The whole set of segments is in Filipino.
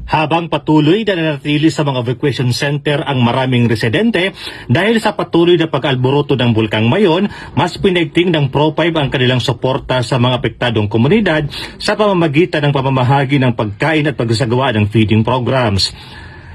Habang patuloy na nanatili sa mga evacuation center ang maraming residente dahil sa patuloy na pag-alboroto ng Bulkang Mayon, mas pinaigting ng Pro5 ang kanilang suporta sa mga apektadong komunidad sa pamamagitan ng pamamahagi ng pagkain at pagsasagawa ng feeding programs.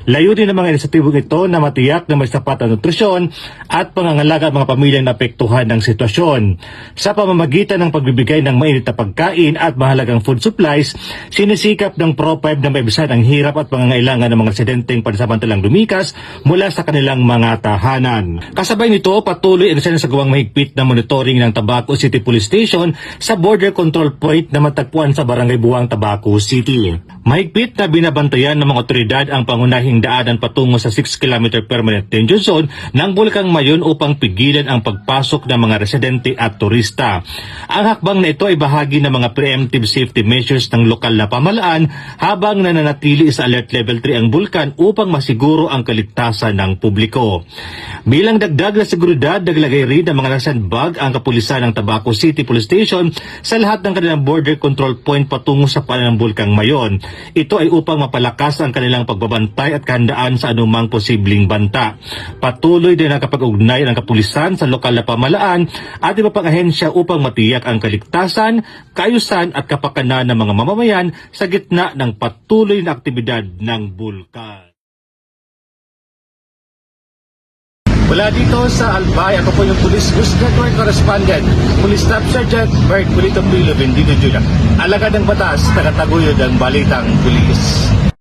Layunin ng mga inisyatibong ito na matiyak na may sapat na nutrisyon at pangangalaga ang mga pamilyang naapektuhan ng sitwasyon. Sa pamamagitan ng pagbibigay ng mainit na pagkain at mahalagang food supplies, sinisikap ng Pro5 na maibisan ang hirap at pangangailangan ng mga residenteng pansamantalang lumikas mula sa kanilang mga tahanan. Kasabay nito, patuloy ang sinasagawang mahigpit na monitoring ng Tabaco City Police Station sa border control point na matagpuan sa Barangay Buwang, Tabaco City. Mahigpit na binabantayan ng mga otoridad ang pangunahing daanan patungo sa 6 km permanent danger zone ng Bulkang Mayon upang pigilan ang pagpasok ng mga residente at turista. Ang hakbang na ito ay bahagi ng mga preemptive safety measures ng lokal na pamahalaan habang nananatili sa alert level 3 ang bulkan upang masiguro ang kaligtasan ng publiko. Bilang dagdag na seguridad, naglagay rin ng mga sandbag ang kapulisan ng Tabaco City Police Station sa lahat ng kanilang border control point patungo sa paanan ng Bulkang Mayon. Ito ay upang mapalakas ang kanilang pagbabantay at kahandaan sa anumang posibleng banta. Patuloy din nakapag-ugnay ang kapulisan sa lokal na pamahalaan at iba pang ahensya upang matiyak ang kaligtasan, kaayusan at kapakanan ng mga mamamayan sa gitna ng patuloy na aktibidad ng bulkan. Mula dito sa Albay, ako po yung Police News Network Correspondent, Police Staff Sergeant Bert Polito Pilo Bendito Jr. Alagad ng batas, tagataguyod ang balitang pulis.